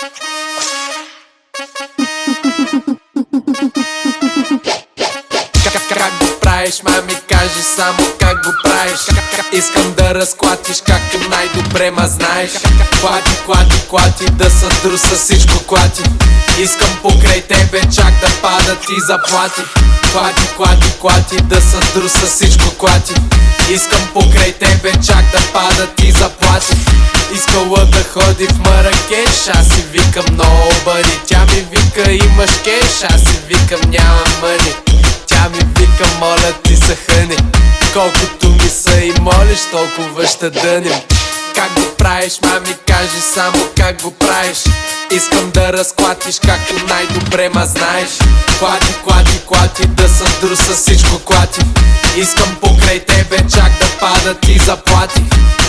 Как го правиш, мами, кажи само как го правиш. Искам да разклатиш както най-добре ма знаеш. Клати, клати, клати, да съдруса всичко клати. Искам покрай тебе чак да падат и заплати. Клати, клати, клати, да съдруса всичко клати. Искам покрай тебе чак да падат и заплати. Искала да ходи в Маракеш, аз си викам много бъди. Тя ми вика имаш кеш, аз си викам нямам мъни. Тя ми вика моля ти се хъни. Колкото ми са и молиш, толкова ще дъним. Как го правиш, мами, кажи само как го правиш. Искам да разклатиш както най-добре ма знаеш. Клати, клати, клати, да съдруса всичко клати. Искам покрай тебе чак да падат и заплати.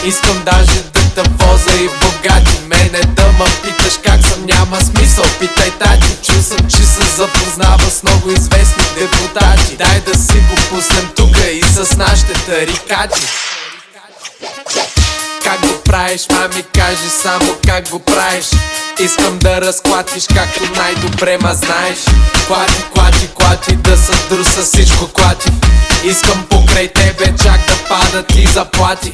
Искам даже да те воза и богати. Мене да ма питаш как съм, няма смисъл, питай тати. Чул съм, че се запознава с много известни депутати. Дай да си го пуснем тука и с нашите тарикати. Как го правиш, мами, кажи само как го правиш. Искам да разклатиш както най-добре ма знаеш. Клати, клати, клати, да съдруса всичко клати. Искам покрай тебе чак да падат и заплати.